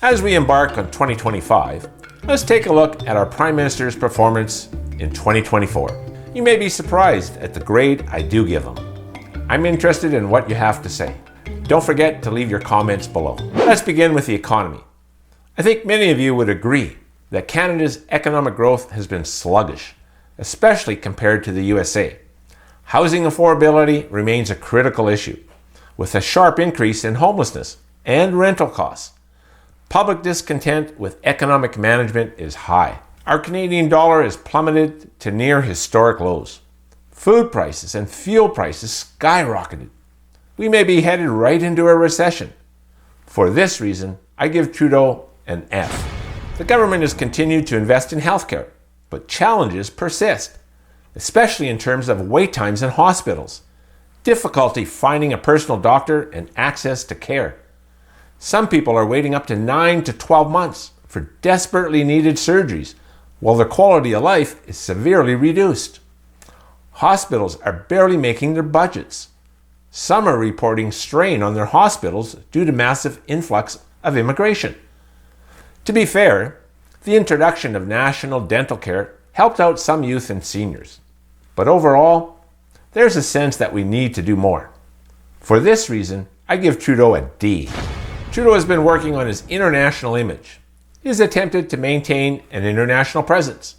As we embark on 2025, let's take a look at our Prime Minister's performance in 2024. You may be surprised at the grade I do give him. I'm interested in what you have to say. Don't forget to leave your comments below. Let's begin with the economy. I think many of you would agree that Canada's economic growth has been sluggish, especially compared to the USA. Housing affordability remains a critical issue, with a sharp increase in homelessness and rental costs. Public discontent with economic management is high. Our Canadian dollar has plummeted to near historic lows. Food prices and fuel prices skyrocketed. We may be headed right into a recession. For this reason, I give Trudeau an F. The government has continued to invest in healthcare, but challenges persist, especially in terms of wait times in hospitals, difficulty finding a personal doctor, and access to care. Some people are waiting up to 9 to 12 months for desperately needed surgeries, while their quality of life is severely reduced. Hospitals are barely making their budgets. Some are reporting strain on their hospitals due to massive influx of immigration. To be fair, the introduction of national dental care helped out some youth and seniors. But overall, there's a sense that we need to do more. For this reason, I give Trudeau a D. Trudeau has been working on his international image. He has attempted to maintain an international presence,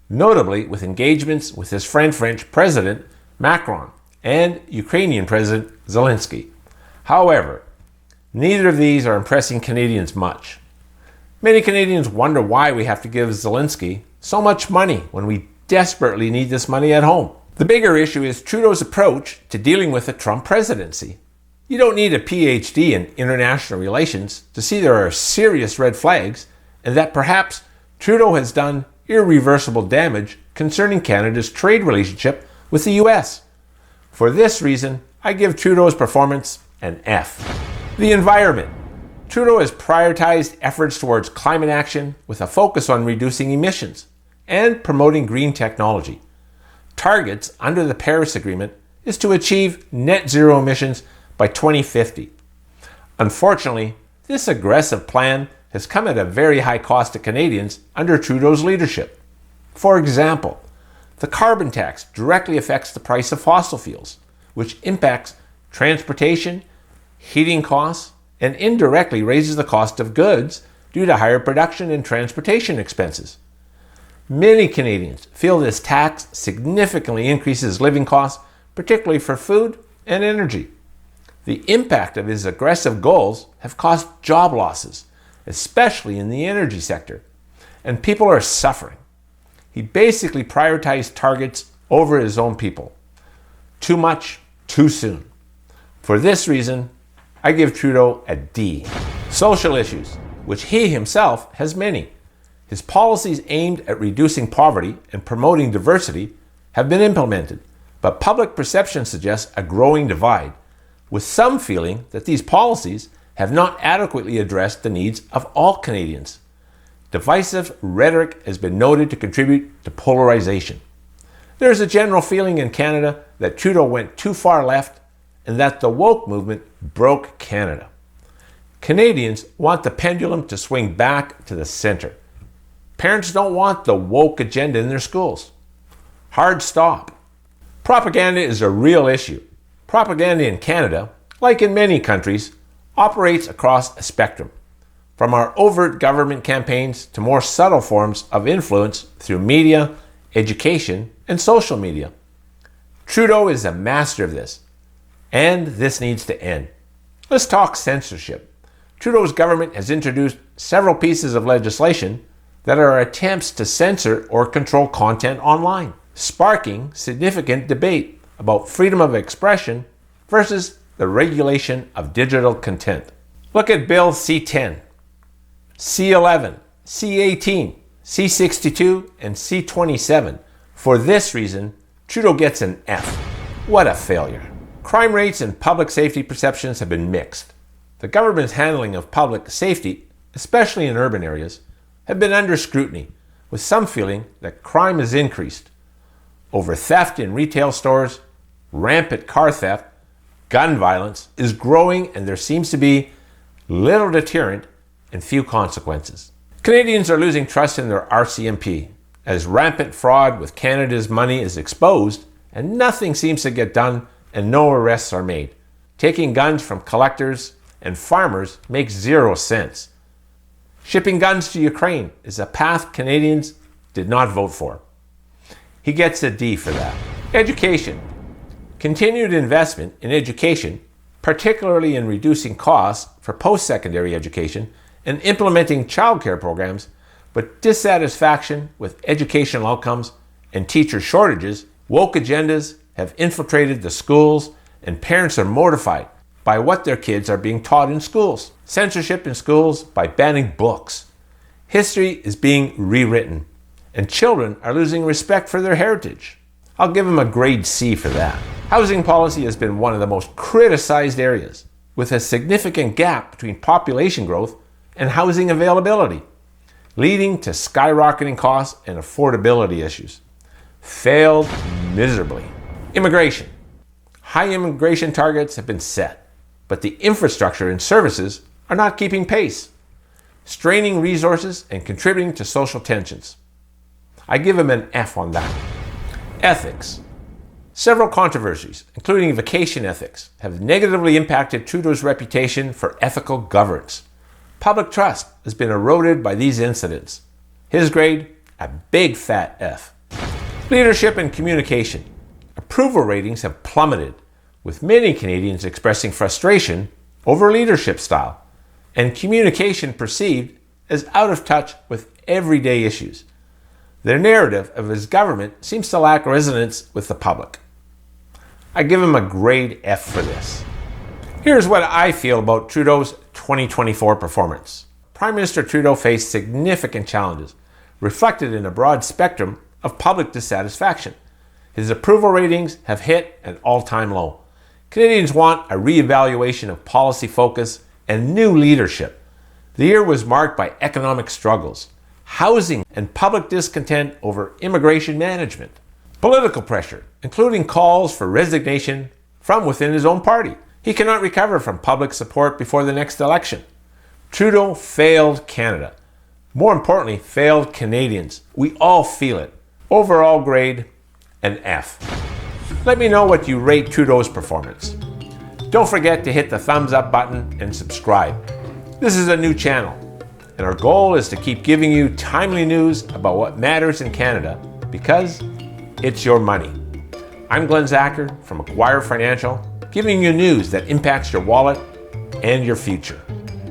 notably with engagements with his friend French President Macron and Ukrainian President Zelensky. However, neither of these are impressing Canadians much. Many Canadians wonder why we have to give Zelensky so much money when we desperately need this money at home. The bigger issue is Trudeau's approach to dealing with the Trump presidency. You don't need a PhD in international relations to see there are serious red flags and that perhaps Trudeau has done irreversible damage concerning Canada's trade relationship with the US. For this reason, I give Trudeau's performance an F. The environment. Trudeau has prioritized efforts towards climate action with a focus on reducing emissions and promoting green technology. Targets under the Paris Agreement is to achieve net zero emissions by 2050. Unfortunately, this aggressive plan has come at a very high cost to Canadians under Trudeau's leadership. For example, the carbon tax directly affects the price of fossil fuels, which impacts transportation, heating costs, and indirectly raises the cost of goods due to higher production and transportation expenses. Many Canadians feel this tax significantly increases living costs, particularly for food and energy. The impact of his aggressive goals have caused job losses, especially in the energy sector, and people are suffering. He basically prioritized targets over his own people. Too much, too soon. For this reason, I give Trudeau a D. Social issues, which he himself has many. His policies aimed at reducing poverty and promoting diversity have been implemented, but public perception suggests a growing divide, with some feeling that these policies have not adequately addressed the needs of all Canadians. Divisive rhetoric has been noted to contribute to polarization. There is a general feeling in Canada that Trudeau went too far left and that the woke movement broke Canada. Canadians want the pendulum to swing back to the center. Parents don't want the woke agenda in their schools. Hard stop. Propaganda is a real issue. Propaganda in Canada, like in many countries, operates across a spectrum, from our overt government campaigns to more subtle forms of influence through media, education, and social media. Trudeau is a master of this, and this needs to end. Let's talk censorship. Trudeau's government has introduced several pieces of legislation that are attempts to censor or control content online, sparking significant debate about freedom of expression versus the regulation of digital content. Look at Bill C-10, C-11, C-18, C-62, and C-27. For this reason, Trudeau gets an F. What a failure. Crime rates and public safety perceptions have been mixed. The government's handling of public safety, especially in urban areas, have been under scrutiny, with some feeling that crime has increased. Over theft in retail stores, rampant car theft, gun violence is growing, and there seems to be little deterrent and few consequences. Canadians are losing trust in their RCMP as rampant fraud with Canada's money is exposed and nothing seems to get done and no arrests are made. Taking guns from collectors and farmers makes zero sense. Shipping guns to Ukraine is a path Canadians did not vote for. He gets a D for that. Education. Continued investment in education, particularly in reducing costs for post-secondary education and implementing childcare programs, but dissatisfaction with educational outcomes and teacher shortages, woke agendas have infiltrated the schools and parents are mortified by what their kids are being taught in schools. Censorship in schools by banning books. History is being rewritten and children are losing respect for their heritage. I'll give them a grade C for that. Housing policy has been one of the most criticized areas, with a significant gap between population growth and housing availability, leading to skyrocketing costs and affordability issues. Failed miserably. Immigration. High immigration targets have been set, but the infrastructure and services are not keeping pace, straining resources and contributing to social tensions. I give him an F on that. Ethics. Several controversies, including vacation ethics, have negatively impacted Trudeau's reputation for ethical governance. Public trust has been eroded by these incidents. His grade, a big fat F. Leadership and communication. Approval ratings have plummeted, with many Canadians expressing frustration over leadership style, and communication perceived as out of touch with everyday issues. The narrative of his government seems to lack resonance with the public. I give him a grade F for this. Here's what I feel about Trudeau's 2024 performance. Prime Minister Trudeau faced significant challenges, reflected in a broad spectrum of public dissatisfaction. His approval ratings have hit an all-time low. Canadians want a re-evaluation of policy focus and new leadership. The year was marked by economic struggles, housing, and public discontent over immigration management. Political pressure, including calls for resignation from within his own party. He cannot recover from public support before the next election. Trudeau failed Canada. More importantly, failed Canadians. We all feel it. Overall grade, an F. Let me know what you rate Trudeau's performance. Don't forget to hit the thumbs up button and subscribe. This is a new channel, and our goal is to keep giving you timely news about what matters in Canada because it's your money. I'm Glen from McGuire Financial, giving you news that impacts your wallet and your future.